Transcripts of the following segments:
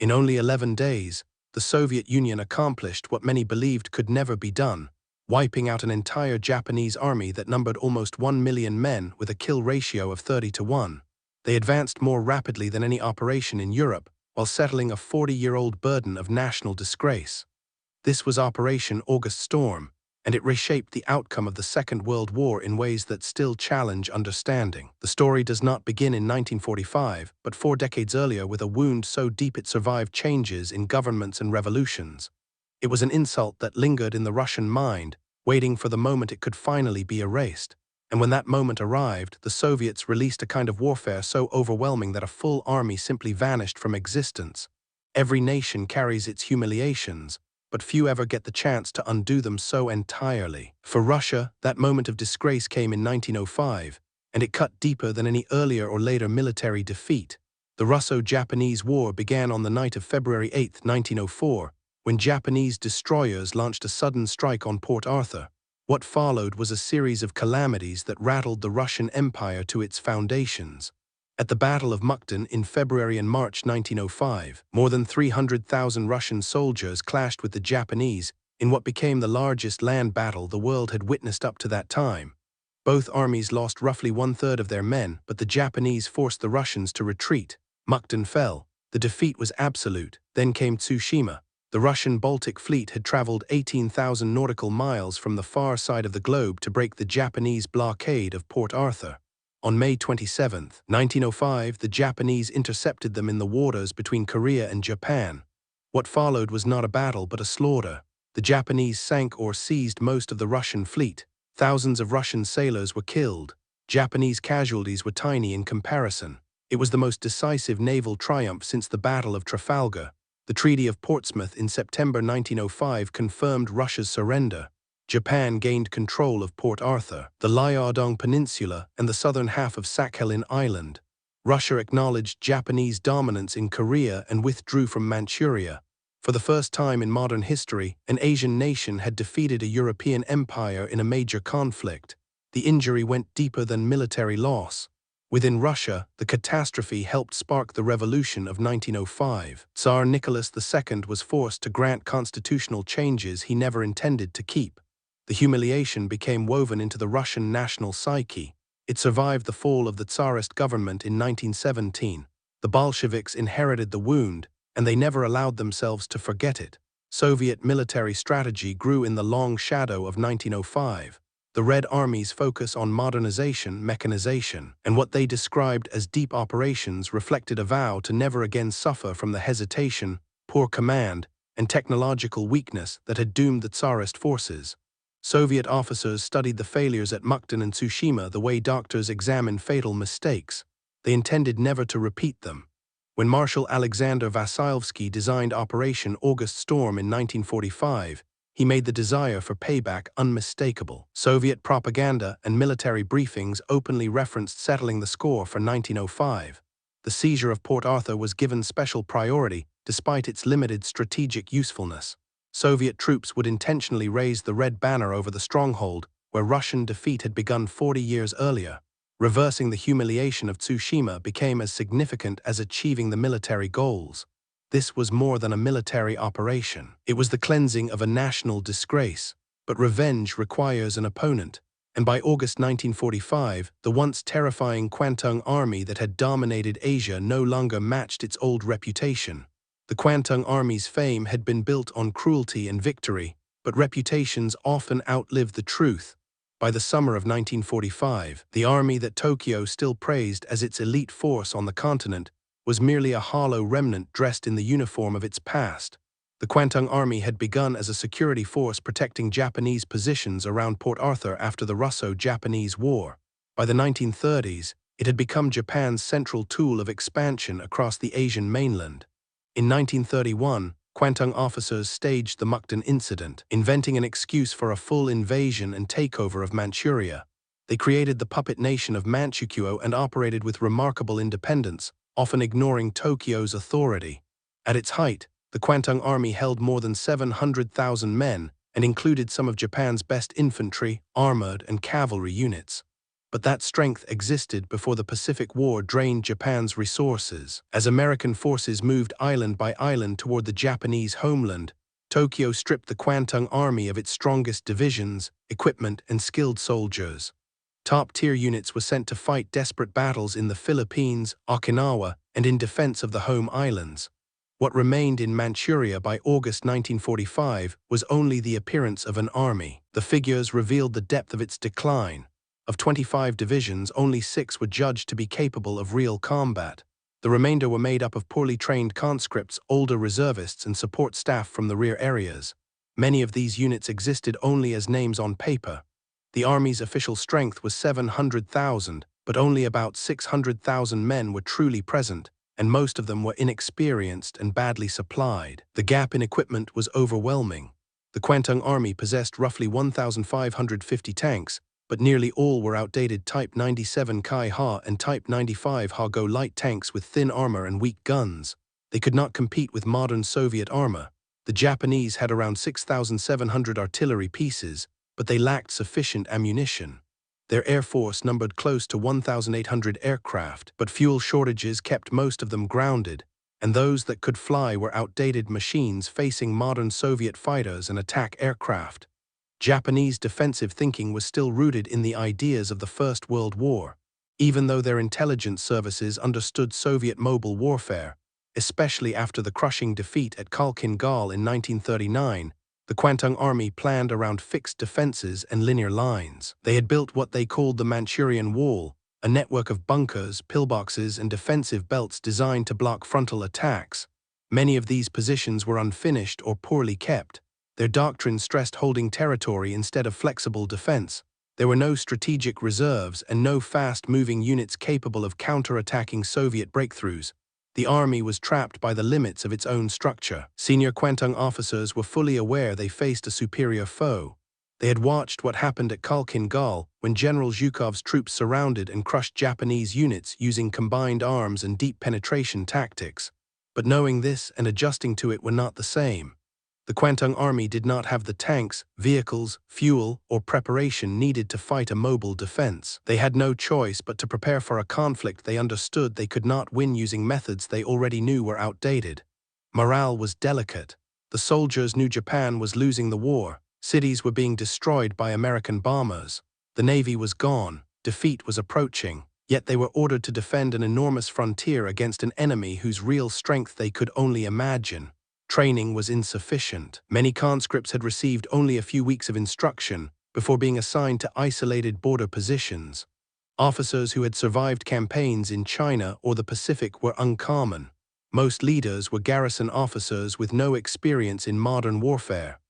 In only 11 days, the Soviet Union accomplished what many believed could never be done, wiping out an entire Japanese army that numbered almost 1 million men with a kill ratio of 30-1. They advanced more rapidly than any operation in Europe, while settling a 40-year-old burden of national disgrace. This was Operation August Storm, and it reshaped the outcome of the Second World War in ways that still challenge understanding. The story does not begin in 1945, but 4 decades earlier with a wound so deep it survived changes in governments and revolutions. It was an insult that lingered in the Russian mind, waiting for the moment it could finally be erased. And when that moment arrived, the Soviets released a kind of warfare so overwhelming that a full army simply vanished from existence. Every nation carries its humiliations, but few ever get the chance to undo them so entirely. For Russia, that moment of disgrace came in 1905, and it cut deeper than any earlier or later military defeat. The Russo-Japanese War began on the night of February 8, 1904, when Japanese destroyers launched a sudden strike on Port Arthur. What followed was a series of calamities that rattled the Russian Empire to its foundations. At the Battle of Mukden in February and March 1905, more than 300,000 Russian soldiers clashed with the Japanese in what became the largest land battle the world had witnessed up to that time. Both armies lost roughly 1/3 of their men, but the Japanese forced the Russians to retreat. Mukden fell. The defeat was absolute. Then came Tsushima. The Russian Baltic fleet had traveled 18,000 nautical miles from the far side of the globe to break the Japanese blockade of Port Arthur. On May 27, 1905, the Japanese intercepted them in the waters between Korea and Japan. What followed was not a battle but a slaughter. The Japanese sank or seized most of the Russian fleet. Thousands of Russian sailors were killed. Japanese casualties were tiny in comparison. It was the most decisive naval triumph since the Battle of Trafalgar. The Treaty of Portsmouth in September 1905 confirmed Russia's surrender. Japan gained control of Port Arthur, the Liaodong Peninsula, and the southern half of Sakhalin Island. Russia acknowledged Japanese dominance in Korea and withdrew from Manchuria. For the first time in modern history, an Asian nation had defeated a European empire in a major conflict. The injury went deeper than military loss. Within Russia, the catastrophe helped spark the revolution of 1905. Tsar Nicholas II was forced to grant constitutional changes he never intended to keep. The humiliation became woven into the Russian national psyche. It survived the fall of the Tsarist government in 1917. The Bolsheviks inherited the wound, and they never allowed themselves to forget it. Soviet military strategy grew in the long shadow of 1905. The Red Army's focus on modernization, mechanization, and what they described as deep operations reflected a vow to never again suffer from the hesitation, poor command, and technological weakness that had doomed the Tsarist forces. Soviet officers studied the failures at Mukden and Tsushima the way doctors examine fatal mistakes. They intended never to repeat them. When Marshal Alexander Vasilevsky designed Operation August Storm in 1945, he made the desire for payback unmistakable. Soviet propaganda and military briefings openly referenced settling the score for 1905. The seizure of Port Arthur was given special priority despite its limited strategic usefulness. Soviet troops would intentionally raise the red banner over the stronghold where Russian defeat had begun 40 years earlier. Reversing the humiliation of Tsushima became as significant as achieving the military goals. This was more than a military operation. It was the cleansing of a national disgrace. But revenge requires an opponent. And by August 1945, the once terrifying Kwantung Army that had dominated Asia no longer matched its old reputation. The Kwantung Army's fame had been built on cruelty and victory, but reputations often outlive the truth. By the summer of 1945, the army that Tokyo still praised as its elite force on the continent was merely a hollow remnant dressed in the uniform of its past. The Kwantung Army had begun as a security force protecting Japanese positions around Port Arthur after the Russo-Japanese War. By the 1930s, it had become Japan's central tool of expansion across the Asian mainland. In 1931, Kwantung officers staged the Mukden incident, inventing an excuse for a full invasion and takeover of Manchuria. They created the puppet nation of Manchukuo and operated with remarkable independence, often ignoring Tokyo's authority. At its height, the Kwantung Army held more than 700,000 men and included some of Japan's best infantry, armored, and cavalry units. But that strength existed before the Pacific War drained Japan's resources. As American forces moved island by island toward the Japanese homeland, Tokyo stripped the Kwantung Army of its strongest divisions, equipment, and skilled soldiers. Top-tier units were sent to fight desperate battles in the Philippines, Okinawa, and in defense of the home islands. What remained in Manchuria by August 1945 was only the appearance of an army. The figures revealed the depth of its decline. Of 25 divisions, only 6 were judged to be capable of real combat. The remainder were made up of poorly trained conscripts, older reservists, and support staff from the rear areas. Many of these units existed only as names on paper. The Army's official strength was 700,000, but only about 600,000 men were truly present, and most of them were inexperienced and badly supplied. The gap in equipment was overwhelming. The Kwantung Army possessed roughly 1,550 tanks, but nearly all were outdated Type 97 Kai-Ha and Type 95 Ha-Go light tanks with thin armor and weak guns. They could not compete with modern Soviet armor. The Japanese had around 6,700 artillery pieces, but they lacked sufficient ammunition. Their air force numbered close to 1,800 aircraft, but fuel shortages kept most of them grounded, and those that could fly were outdated machines facing modern Soviet fighters and attack aircraft. Japanese defensive thinking was still rooted in the ideas of the First World War, even though their intelligence services understood Soviet mobile warfare, especially after the crushing defeat at Khalkhin Gol in 1939. The Kwantung Army planned around fixed defenses and linear lines. They had built what they called the Manchurian Wall, a network of bunkers, pillboxes, and defensive belts designed to block frontal attacks. Many of these positions were unfinished or poorly kept. Their doctrine stressed holding territory instead of flexible defense. There were no strategic reserves and no fast-moving units capable of counterattacking Soviet breakthroughs. The army was trapped by the limits of its own structure. Senior Kwantung officers were fully aware they faced a superior foe. They had watched what happened at Khalkhin Gol when General Zhukov's troops surrounded and crushed Japanese units using combined arms and deep penetration tactics. But knowing this and adjusting to it were not the same. The Kwantung Army did not have the tanks, vehicles, fuel, or preparation needed to fight a mobile defense. They had no choice but to prepare for a conflict they understood they could not win using methods they already knew were outdated. Morale was delicate. The soldiers knew Japan was losing the war. Cities were being destroyed by American bombers. The Navy was gone. Defeat was approaching. Yet they were ordered to defend an enormous frontier against an enemy whose real strength they could only imagine. Training was insufficient. Many conscripts had received only a few weeks of instruction before being assigned to isolated border positions. Officers who had survived campaigns in China or the Pacific were uncommon. Most leaders were garrison officers with no experience in modern warfare.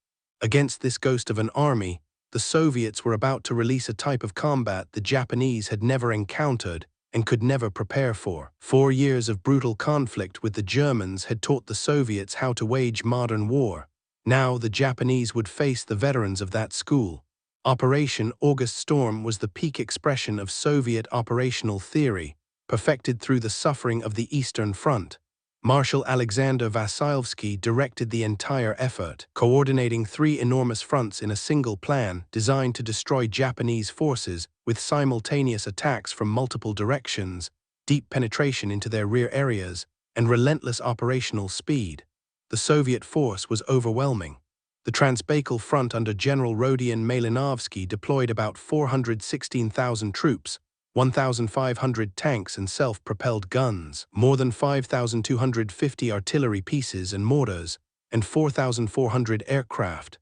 Against this ghost of an army, the Soviets were about to release a type of combat the Japanese had never encountered and could never prepare for. 4 years of brutal conflict with the Germans had taught the Soviets how to wage modern war. Now the Japanese would face the veterans of that school. Operation August Storm was the peak expression of Soviet operational theory, perfected through the suffering of the Eastern Front. Marshal Alexander Vasilevsky directed the entire effort, coordinating 3 enormous fronts in a single plan designed to destroy Japanese forces with simultaneous attacks from multiple directions, deep penetration into their rear areas, and relentless operational speed. The Soviet force was overwhelming. The Transbaikal Front under General Rodion Malinovsky deployed about 416,000 troops, 1,500 tanks and self-propelled guns, more than 5,250 artillery pieces and mortars, and 4,400 aircraft.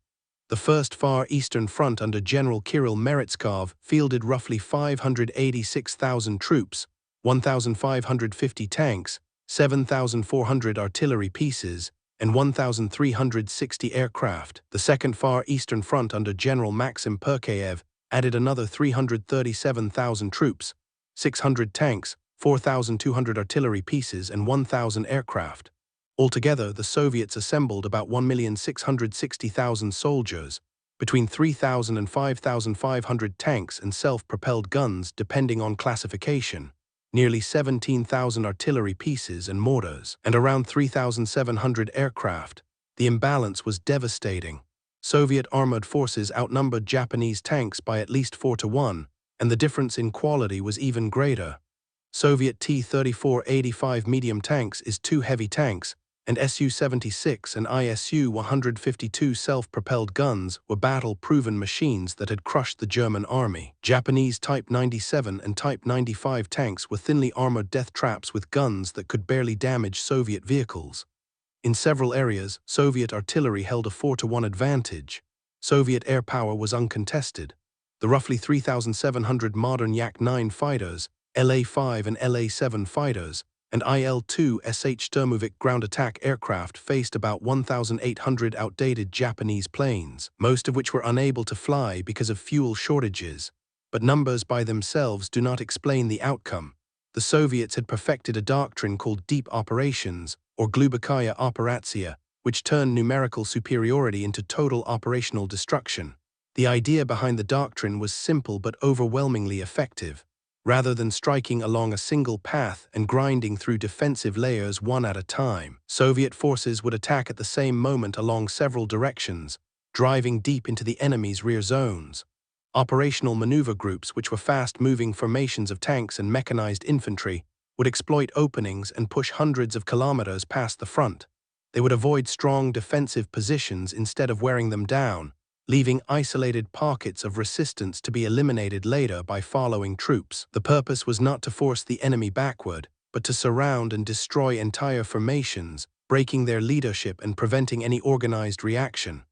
The First Far Eastern Front under General Kirill Meretskov fielded roughly 586,000 troops, 1,550 tanks, 7,400 artillery pieces, and 1,360 aircraft. The Second Far Eastern Front under General Maxim Perkayev added another 337,000 troops, 600 tanks, 4,200 artillery pieces, and 1,000 aircraft. Altogether, the Soviets assembled about 1,660,000 soldiers, between 3,000 and 5,500 tanks and self-propelled guns depending on classification, nearly 17,000 artillery pieces and mortars, and around 3,700 aircraft. The imbalance was devastating. Soviet armored forces outnumbered Japanese tanks by at least 4 to 1, And the difference in quality was even greater. Soviet T-34-85 medium tanks is two heavy tanks, and Su-76 and Isu-152 self-propelled guns were battle-proven machines that had crushed the German army. Japanese Type 97 and Type 95 tanks were thinly armored death traps with guns that could barely damage Soviet vehicles. In several areas, Soviet artillery held a 4-to-1 advantage. Soviet air power was uncontested. The roughly 3,700 modern Yak-9 fighters, LA-5 and LA-7 fighters, and IL-2 SH Sturmovik ground attack aircraft faced about 1,800 outdated Japanese planes, most of which were unable to fly because of fuel shortages. But numbers by themselves do not explain the outcome. The Soviets had perfected a doctrine called deep operations, or glubokaya operatsiya, which turned numerical superiority into total operational destruction. The idea behind the doctrine was simple but overwhelmingly effective. Rather than striking along a single path and grinding through defensive layers one at a time, Soviet forces would attack at the same moment along several directions, driving deep into the enemy's rear zones. Operational maneuver groups, which were fast-moving formations of tanks and mechanized infantry, would exploit openings and push hundreds of kilometers past the front. They would avoid strong defensive positions instead of wearing them down, leaving isolated pockets of resistance to be eliminated later by following troops. The purpose was not to force the enemy backward, but to surround and destroy entire formations, breaking their leadership and preventing any organized reaction.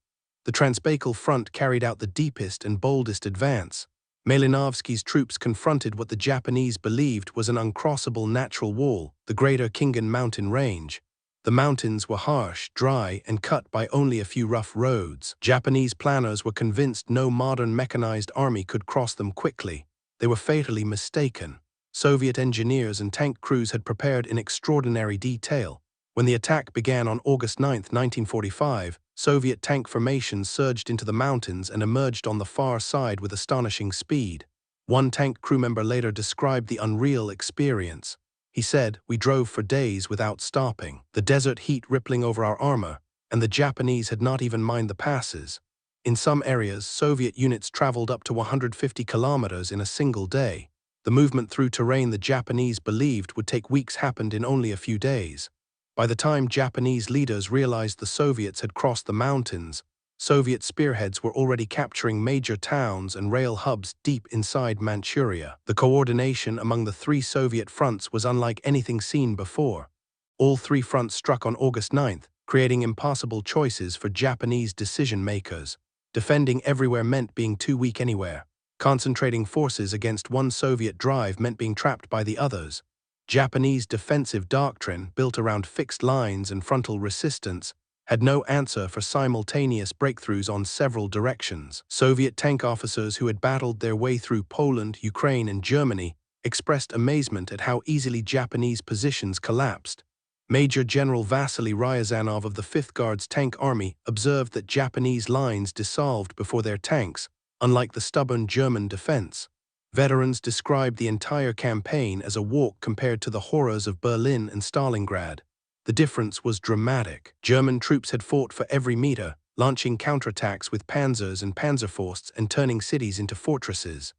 The Transbaikal Front carried out the deepest and boldest advance. Malinovsky's troops confronted what the Japanese believed was an uncrossable natural wall, the Greater Khingan Mountain Range. The mountains were harsh, dry, and cut by only a few rough roads. Japanese planners were convinced no modern mechanized army could cross them quickly. They were fatally mistaken. Soviet engineers and tank crews had prepared in extraordinary detail. When the attack began on August 9, 1945, Soviet tank formations surged into the mountains and emerged on the far side with astonishing speed. One tank crew member later described the unreal experience. He said, "We drove for days without stopping, the desert heat rippling over our armor, and the Japanese had not even mined the passes." In some areas, Soviet units traveled up to 150 kilometers in a single day. The movement through terrain the Japanese believed would take weeks happened in only a few days. By the time Japanese leaders realized the Soviets had crossed the mountains, Soviet spearheads were already capturing major towns and rail hubs deep inside Manchuria. The coordination among the three Soviet fronts was unlike anything seen before. All three fronts struck on August 9th, creating impossible choices for Japanese decision-makers. Defending everywhere meant being too weak anywhere. Concentrating forces against one Soviet drive meant being trapped by the others. Japanese defensive doctrine, built around fixed lines and frontal resistance, had no answer for simultaneous breakthroughs on several directions. Soviet tank officers who had battled their way through Poland, Ukraine, and Germany expressed amazement at how easily Japanese positions collapsed. Major General Vasily Ryazanov of the 5th Guards Tank Army observed that Japanese lines dissolved before their tanks, unlike the stubborn German defense. Veterans described the entire campaign as a walk compared to the horrors of Berlin and Stalingrad. The difference was dramatic. German troops had fought for every meter, launching counterattacks with panzers and panzerfausts and turning cities into fortresses.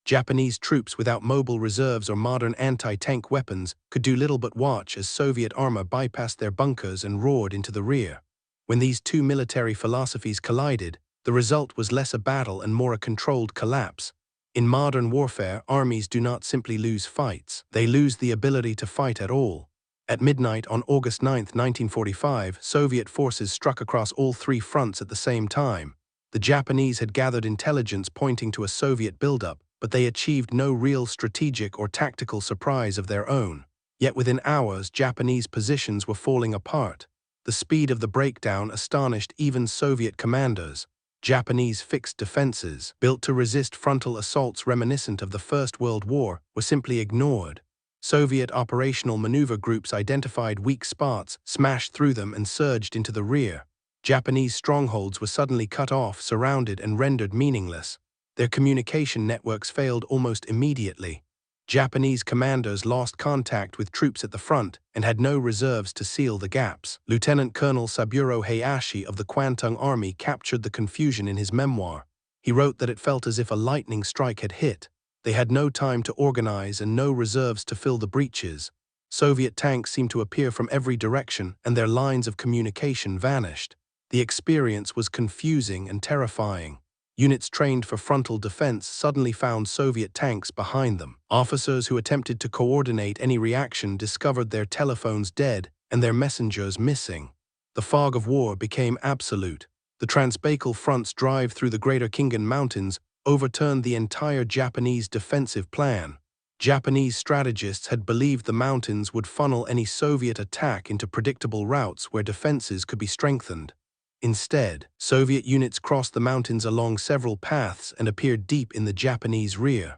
Japanese troops without mobile reserves or modern anti-tank weapons could do little but watch as Soviet armor bypassed their bunkers and roared into the rear. When these two military philosophies collided, the result was less a battle and more a controlled collapse. In modern warfare, armies do not simply lose fights. They lose the ability to fight at all. At midnight on August 9, 1945, Soviet forces struck across all three fronts at the same time. The Japanese had gathered intelligence pointing to a Soviet buildup, but they achieved no real strategic or tactical surprise of their own. Yet within hours, Japanese positions were falling apart. The speed of the breakdown astonished even Soviet commanders. Japanese fixed defenses, built to resist frontal assaults reminiscent of the First World War, were simply ignored. Soviet operational maneuver groups identified weak spots, smashed through them, and surged into the rear. Japanese strongholds were suddenly cut off, surrounded, and rendered meaningless. Their communication networks failed almost immediately. Japanese commanders lost contact with troops at the front and had no reserves to seal the gaps. Lieutenant Colonel Saburo Hayashi of the Kwantung Army captured the confusion in his memoir. He wrote that it felt as if a lightning strike had hit. They had no time to organize and no reserves to fill the breaches. Soviet tanks seemed to appear from every direction, and their lines of communication vanished. The experience was confusing and terrifying. Units trained for frontal defense suddenly found Soviet tanks behind them. Officers who attempted to coordinate any reaction discovered their telephones dead and their messengers missing. The fog of war became absolute. The Transbaikal front's drive through the Greater Khingan Mountains overturned the entire Japanese defensive plan. Japanese strategists had believed the mountains would funnel any Soviet attack into predictable routes where defenses could be strengthened. Instead, Soviet units crossed the mountains along several paths and appeared deep in the Japanese rear.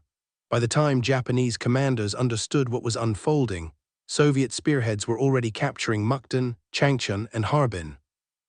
By the time Japanese commanders understood what was unfolding, Soviet spearheads were already capturing Mukden, Changchun, and Harbin.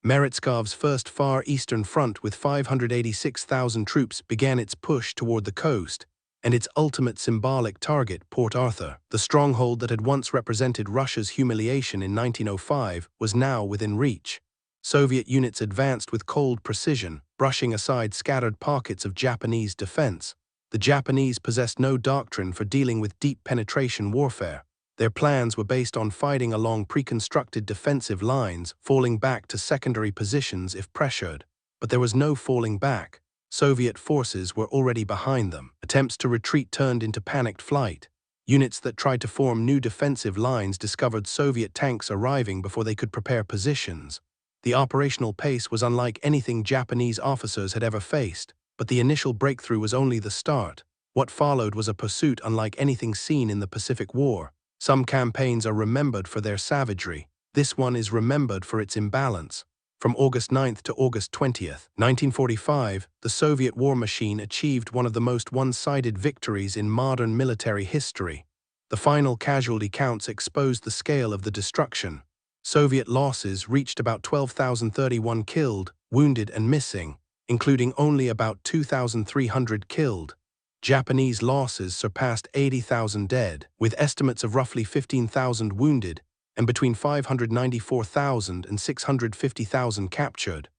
Meretskav's first Far Eastern Front with 586,000 troops began its push toward the coast, and its ultimate symbolic target, Port Arthur, the stronghold that had once represented Russia's humiliation in 1905, was now within reach. Soviet units advanced with cold precision, brushing aside scattered pockets of Japanese defense. The Japanese possessed no doctrine for dealing with deep penetration warfare. Their plans were based on fighting along pre-constructed defensive lines, falling back to secondary positions if pressured. But there was no falling back. Soviet forces were already behind them. Attempts to retreat turned into panicked flight. Units that tried to form new defensive lines discovered Soviet tanks arriving before they could prepare positions. The operational pace was unlike anything Japanese officers had ever faced, but the initial breakthrough was only the start. What followed was a pursuit unlike anything seen in the Pacific War. Some campaigns are remembered for their savagery. This one is remembered for its imbalance. From August 9th to August 20th, 1945, the Soviet war machine achieved one of the most one-sided victories in modern military history. The final casualty counts exposed the scale of the destruction. Soviet losses reached about 12,031 killed, wounded, and missing, including only about 2,300 killed. Japanese losses surpassed 80,000 dead, with estimates of roughly 15,000 wounded and between 594,000 and 650,000 captured.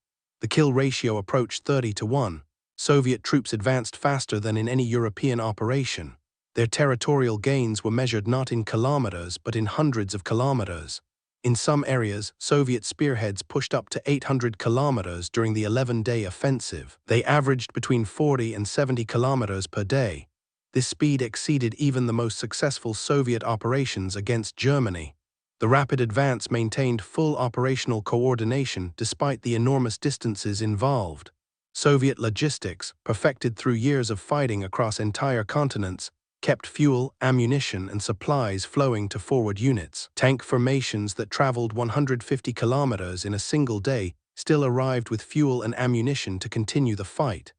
The kill ratio approached 30-1. Soviet troops advanced faster than in any European operation. Their territorial gains were measured not in kilometers but in hundreds of kilometers. In some areas, Soviet spearheads pushed up to 800 kilometers during the 11-day offensive. They averaged between 40 and 70 kilometers per day. This speed exceeded even the most successful Soviet operations against Germany. The rapid advance maintained full operational coordination despite the enormous distances involved. Soviet logistics, perfected through years of fighting across entire continents, kept fuel, ammunition, and supplies flowing to forward units. Tank formations that traveled 150 kilometers in a single day still arrived with fuel and ammunition to continue the fight.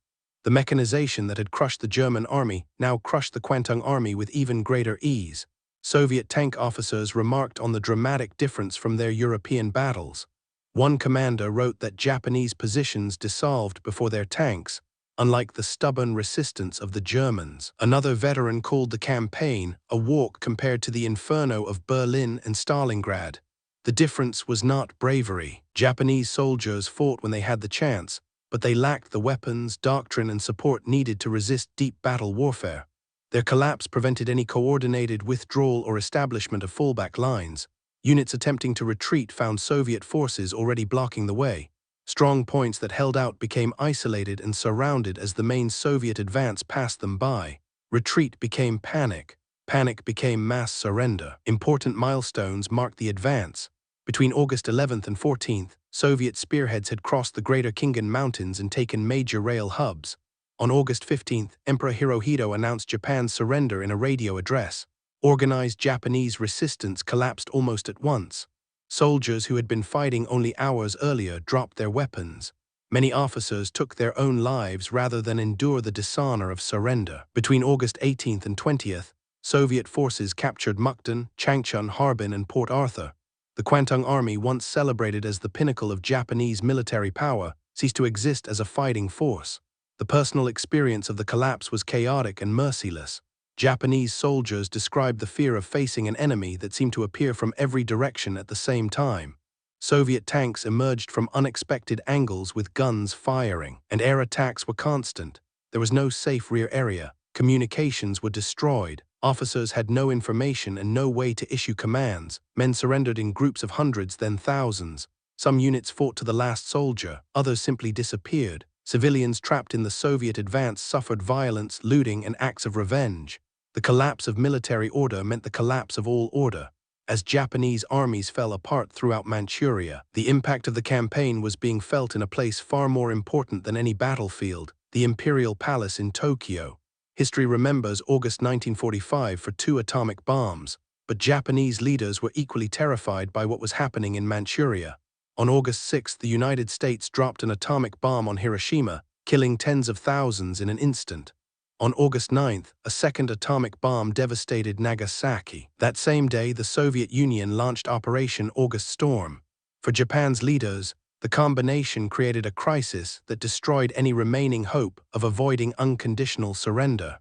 The mechanization that had crushed the German army now crushed the Kwantung Army with even greater ease. Soviet tank officers remarked on the dramatic difference from their European battles. One commander wrote that Japanese positions dissolved before their tanks, unlike the stubborn resistance of the Germans. Another veteran called the campaign a walk compared to the inferno of Berlin and Stalingrad. The difference was not bravery. Japanese soldiers fought when they had the chance, but they lacked the weapons, doctrine, and support needed to resist deep battle warfare. Their collapse prevented any coordinated withdrawal or establishment of fallback lines. Units attempting to retreat found Soviet forces already blocking the way. Strong points that held out became isolated and surrounded as the main Soviet advance passed them by. Retreat became panic. Panic became mass surrender. Important milestones marked the advance. Between August 11th and 14th, Soviet spearheads had crossed the Greater Khingan Mountains and taken major rail hubs. On August 15th, Emperor Hirohito announced Japan's surrender in a radio address. Organized Japanese resistance collapsed almost at once. Soldiers who had been fighting only hours earlier dropped their weapons. Many officers took their own lives rather than endure the dishonor of surrender. Between August 18th and 20th, Soviet forces captured Mukden, Changchun, Harbin, and Port Arthur. The Kwantung Army, once celebrated as the pinnacle of Japanese military power, ceased to exist as a fighting force. The personal experience of the collapse was chaotic and merciless. Japanese soldiers described the fear of facing an enemy that seemed to appear from every direction at the same time. Soviet tanks emerged from unexpected angles with guns firing, and air attacks were constant. There was no safe rear area. Communications were destroyed. Officers had no information and no way to issue commands. Men surrendered in groups of hundreds, then thousands. Some units fought to the last soldier, others simply disappeared. Civilians trapped in the Soviet advance suffered violence, looting, and acts of revenge. The collapse of military order meant the collapse of all order. As Japanese armies fell apart throughout Manchuria, the impact of the campaign was being felt in a place far more important than any battlefield, the Imperial Palace in Tokyo. History remembers August 1945 for 2 atomic bombs, but Japanese leaders were equally terrified by what was happening in Manchuria. On August 6, the United States dropped an atomic bomb on Hiroshima, killing tens of thousands in an instant. On August 9, a second atomic bomb devastated Nagasaki. That same day, the Soviet Union launched Operation August Storm. For Japan's leaders, the combination created a crisis that destroyed any remaining hope of avoiding unconditional surrender.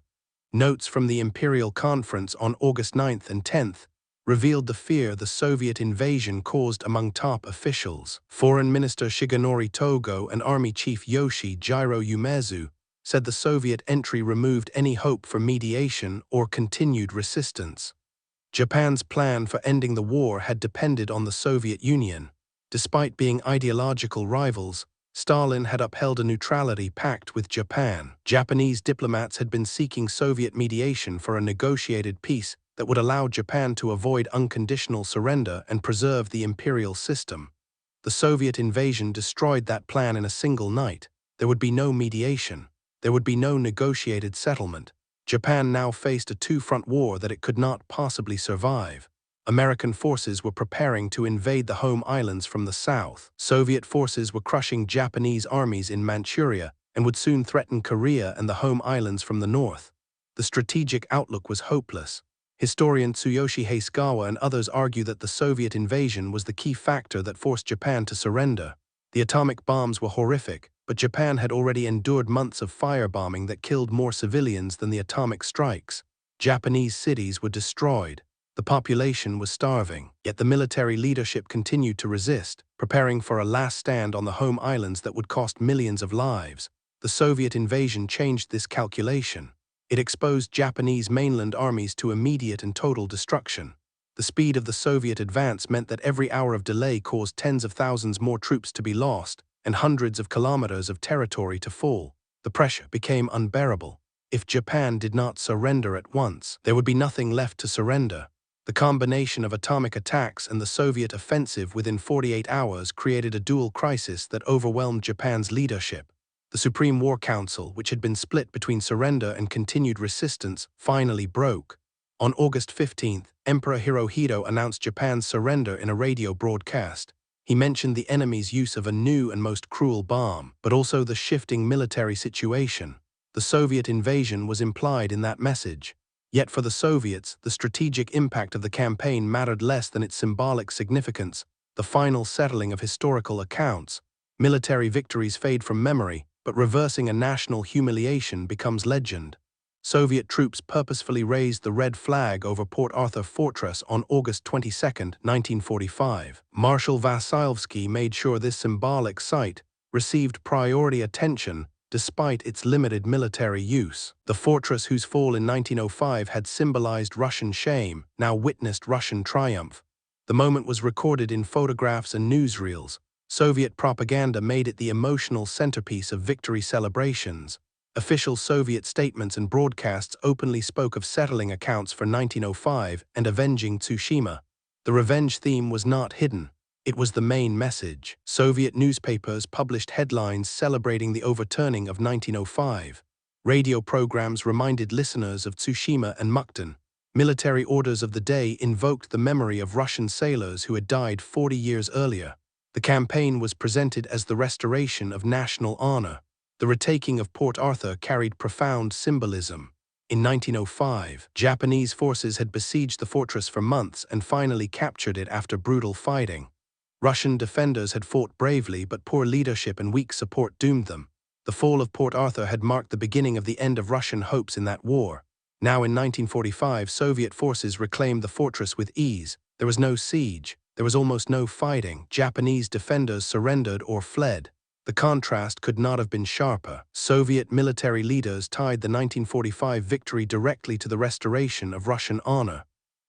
Notes from the Imperial Conference on August 9 and 10 revealed the fear the Soviet invasion caused among top officials. Foreign Minister Shigenori Togo and Army Chief Yoshijiro Umezu said the Soviet entry removed any hope for mediation or continued resistance. Japan's plan for ending the war had depended on the Soviet Union. Despite being ideological rivals, Stalin had upheld a neutrality pact with Japan. Japanese diplomats had been seeking Soviet mediation for a negotiated peace that would allow Japan to avoid unconditional surrender and preserve the imperial system. The Soviet invasion destroyed that plan in a single night. There would be no mediation. There would be no negotiated settlement. Japan now faced a two-front war that it could not possibly survive. American forces were preparing to invade the home islands from the south. Soviet forces were crushing Japanese armies in Manchuria and would soon threaten Korea and the home islands from the north. The strategic outlook was hopeless. Historian Tsuyoshi Hasegawa and others argue that the Soviet invasion was the key factor that forced Japan to surrender. The atomic bombs were horrific, but Japan had already endured months of firebombing that killed more civilians than the atomic strikes. Japanese cities were destroyed. The population was starving, yet the military leadership continued to resist, preparing for a last stand on the home islands that would cost millions of lives. The Soviet invasion changed this calculation. It exposed Japanese mainland armies to immediate and total destruction. The speed of the Soviet advance meant that every hour of delay caused tens of thousands more troops to be lost and hundreds of kilometers of territory to fall. The pressure became unbearable. If Japan did not surrender at once, there would be nothing left to surrender. The combination of atomic attacks and the Soviet offensive within 48 hours created a dual crisis that overwhelmed Japan's leadership. The Supreme War Council, which had been split between surrender and continued resistance, finally broke. On August 15, Emperor Hirohito announced Japan's surrender in a radio broadcast. He mentioned the enemy's use of a new and most cruel bomb, but also the shifting military situation. The Soviet invasion was implied in that message. Yet for the Soviets, the strategic impact of the campaign mattered less than its symbolic significance, the final settling of historical accounts. Military victories fade from memory, but reversing a national humiliation becomes legend. Soviet troops purposefully raised the red flag over Port Arthur Fortress on August 22, 1945. Marshal Vasilevsky made sure this symbolic site received priority attention despite its limited military use. The fortress, whose fall in 1905 had symbolized Russian shame, now witnessed Russian triumph. The moment was recorded in photographs and newsreels. Soviet propaganda made it the emotional centerpiece of victory celebrations. Official Soviet statements and broadcasts openly spoke of settling accounts for 1905 and avenging Tsushima. The revenge theme was not hidden. It was the main message. Soviet newspapers published headlines celebrating the overturning of 1905. Radio programs reminded listeners of Tsushima and Mukden. Military orders of the day invoked the memory of Russian sailors who had died 40 years earlier. The campaign was presented as the restoration of national honor. The retaking of Port Arthur carried profound symbolism. In 1905, Japanese forces had besieged the fortress for months and finally captured it after brutal fighting. Russian defenders had fought bravely, but poor leadership and weak support doomed them. The fall of Port Arthur had marked the beginning of the end of Russian hopes in that war. Now in 1945, Soviet forces reclaimed the fortress with ease. There was no siege. There was almost no fighting. Japanese defenders surrendered or fled. The contrast could not have been sharper. Soviet military leaders tied the 1945 victory directly to the restoration of Russian honor.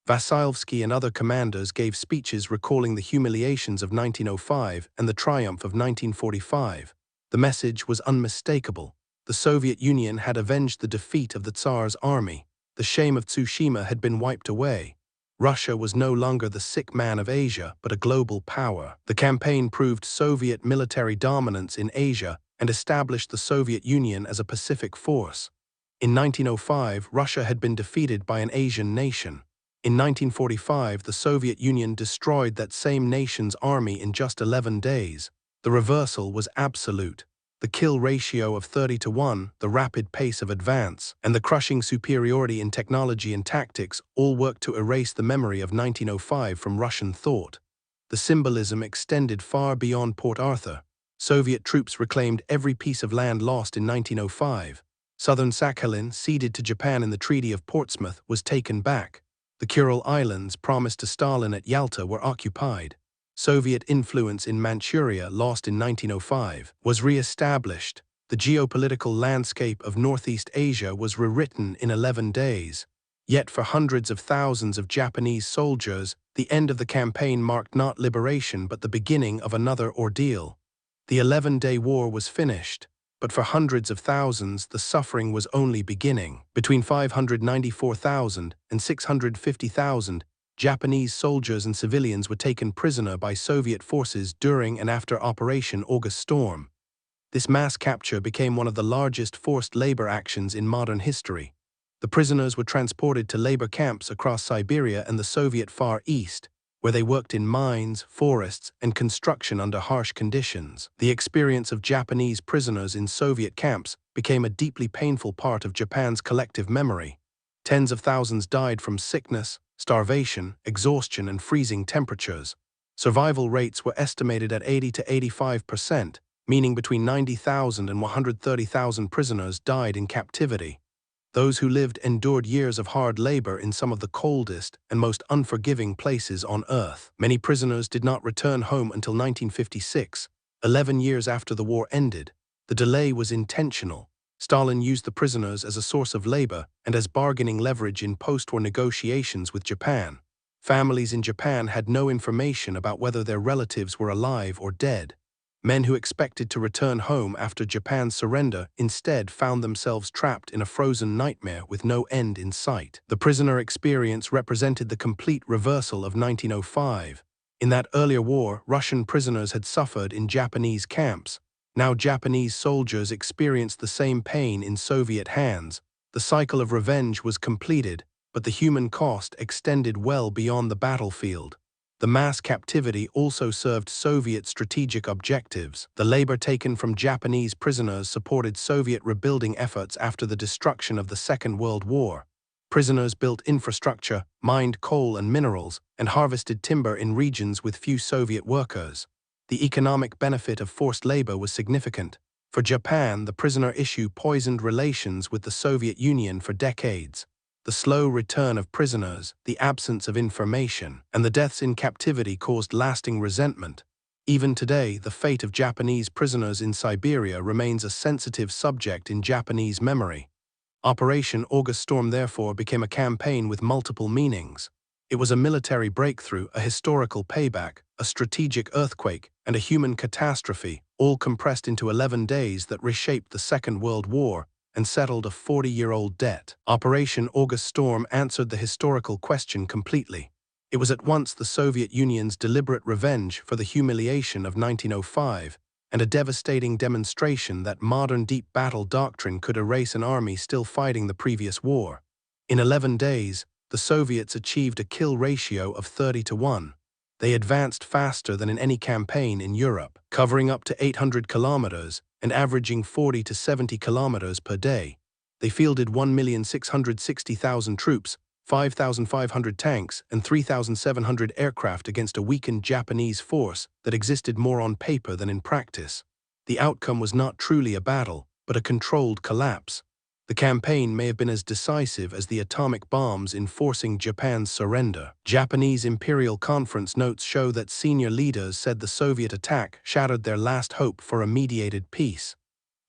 Vasylovsky and other commanders gave speeches recalling the humiliations of 1905 and the triumph of 1945. The message was unmistakable. The Soviet Union had avenged the defeat of the Tsar's army. The shame of Tsushima had been wiped away. Russia was no longer the sick man of Asia, but a global power. The campaign proved Soviet military dominance in Asia and established the Soviet Union as a Pacific force. In 1905, Russia had been defeated by an Asian nation. In 1945, the Soviet Union destroyed that same nation's army in just 11 days. The reversal was absolute. The kill ratio of 30-1, the rapid pace of advance, and the crushing superiority in technology and tactics all worked to erase the memory of 1905 from Russian thought. The symbolism extended far beyond Port Arthur. Soviet troops reclaimed every piece of land lost in 1905. Southern Sakhalin, ceded to Japan in the Treaty of Portsmouth, was taken back. The Kuril Islands, promised to Stalin at Yalta, were occupied. Soviet influence in Manchuria, lost in 1905, was re-established. The geopolitical landscape of Northeast Asia was rewritten in 11 days. Yet for hundreds of thousands of Japanese soldiers, the end of the campaign marked not liberation but the beginning of another ordeal. The 11-day war was finished, but for hundreds of thousands, the suffering was only beginning. Between 594,000 and 650,000, Japanese soldiers and civilians were taken prisoner by Soviet forces during and after Operation August Storm. This mass capture became one of the largest forced labor actions in modern history. The prisoners were transported to labor camps across Siberia and the Soviet Far East, where they worked in mines, forests, and construction under harsh conditions. The experience of Japanese prisoners in Soviet camps became a deeply painful part of Japan's collective memory. Tens of thousands died from sickness, starvation, exhaustion, and freezing temperatures. Survival rates were estimated at 80 to 85%, meaning between 90,000 and 130,000 prisoners died in captivity. Those who lived endured years of hard labor in some of the coldest and most unforgiving places on Earth. Many prisoners did not return home until 1956, 11 years after the war ended. The delay was intentional. Stalin used the prisoners as a source of labor and as bargaining leverage in post-war negotiations with Japan. Families in Japan had no information about whether their relatives were alive or dead. Men who expected to return home after Japan's surrender instead found themselves trapped in a frozen nightmare with no end in sight. The prisoner experience represented the complete reversal of 1905. In that earlier war, Russian prisoners had suffered in Japanese camps. Now Japanese soldiers experienced the same pain in Soviet hands. The cycle of revenge was completed, but the human cost extended well beyond the battlefield. The mass captivity also served Soviet strategic objectives. The labor taken from Japanese prisoners supported Soviet rebuilding efforts after the destruction of the Second World War. Prisoners built infrastructure, mined coal and minerals, and harvested timber in regions with few Soviet workers. The economic benefit of forced labor was significant. For Japan, the prisoner issue poisoned relations with the Soviet Union for decades. The slow return of prisoners, the absence of information, and the deaths in captivity caused lasting resentment. Even today, the fate of Japanese prisoners in Siberia remains a sensitive subject in Japanese memory. Operation August Storm therefore became a campaign with multiple meanings. It was a military breakthrough, a historical payback, a strategic earthquake, and a human catastrophe, all compressed into 11 days that reshaped the Second World War and settled a 40-year-old debt. Operation August Storm answered the historical question completely. It was at once the Soviet Union's deliberate revenge for the humiliation of 1905 and a devastating demonstration that modern deep battle doctrine could erase an army still fighting the previous war. In 11 days, the Soviets achieved a kill ratio of 30-1. They advanced faster than in any campaign in Europe, covering up to 800 kilometers and averaging 40 to 70 kilometers per day. They fielded 1,660,000 troops, 5,500 tanks, and 3,700 aircraft against a weakened Japanese force that existed more on paper than in practice. The outcome was not truly a battle, but a controlled collapse. The campaign may have been as decisive as the atomic bombs in forcing Japan's surrender. Japanese Imperial Conference notes show that senior leaders said the Soviet attack shattered their last hope for a mediated peace.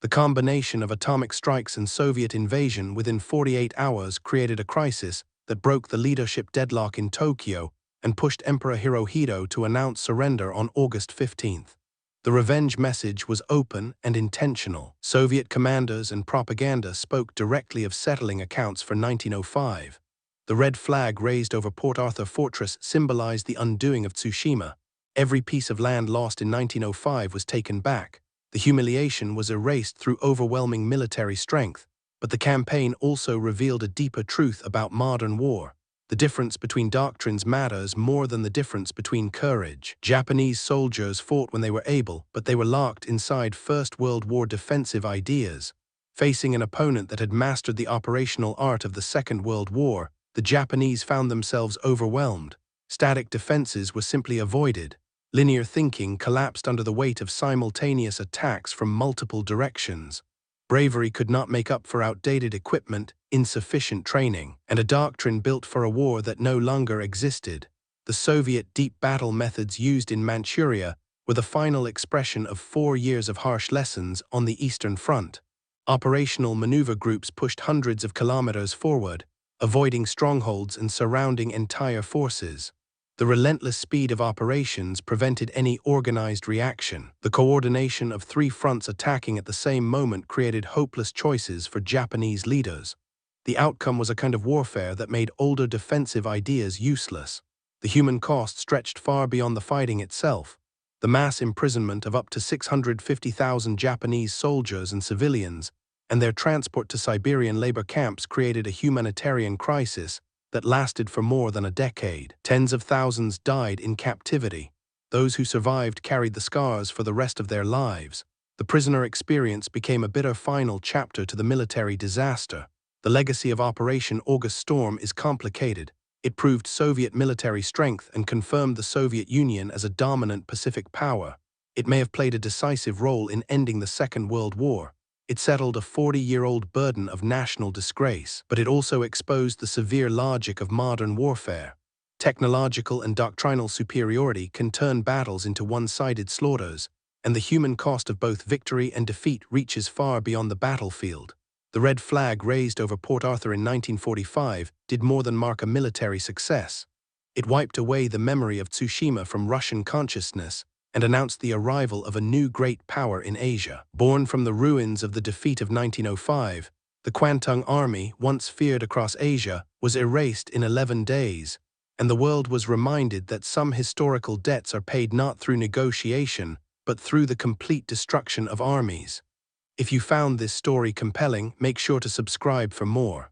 The combination of atomic strikes and Soviet invasion within 48 hours created a crisis that broke the leadership deadlock in Tokyo and pushed Emperor Hirohito to announce surrender on August 15. The revenge message was open and intentional. Soviet commanders and propaganda spoke directly of settling accounts for 1905. The red flag raised over Port Arthur Fortress symbolized the undoing of Tsushima. Every piece of land lost in 1905 was taken back. The humiliation was erased through overwhelming military strength, but the campaign also revealed a deeper truth about modern war. The difference between doctrines matters more than the difference between courage. Japanese soldiers fought when they were able, but they were locked inside First World War defensive ideas. Facing an opponent that had mastered the operational art of the Second World War, the Japanese found themselves overwhelmed. Static defenses were simply avoided. Linear thinking collapsed under the weight of simultaneous attacks from multiple directions. Bravery could not make up for outdated equipment, insufficient training, and a doctrine built for a war that no longer existed. The Soviet deep battle methods used in Manchuria were the final expression of 4 years of harsh lessons on the Eastern Front. Operational maneuver groups pushed hundreds of kilometers forward, avoiding strongholds and surrounding entire forces. The relentless speed of operations prevented any organized reaction. The coordination of 3 fronts attacking at the same moment created hopeless choices for Japanese leaders. The outcome was a kind of warfare that made older defensive ideas useless. The human cost stretched far beyond the fighting itself. The mass imprisonment of up to 650,000 Japanese soldiers and civilians, and their transport to Siberian labor camps created a humanitarian crisis that lasted for more than a decade. Tens of thousands died in captivity. Those who survived carried the scars for the rest of their lives. The prisoner experience became a bitter final chapter to the military disaster. The legacy of Operation August Storm is complicated. It proved Soviet military strength and confirmed the Soviet Union as a dominant Pacific power. It may have played a decisive role in ending the Second World War. It settled a 40-year-old burden of national disgrace, but it also exposed the severe logic of modern warfare. Technological and doctrinal superiority can turn battles into one-sided slaughters, and the human cost of both victory and defeat reaches far beyond the battlefield. The red flag raised over Port Arthur in 1945 did more than mark a military success. It wiped away the memory of Tsushima from Russian consciousness and announced the arrival of a new great power in Asia. Born from the ruins of the defeat of 1905, the Kwantung Army, once feared across Asia, was erased in 11 days, and the world was reminded that some historical debts are paid not through negotiation, but through the complete destruction of armies. If you found this story compelling, make sure to subscribe for more.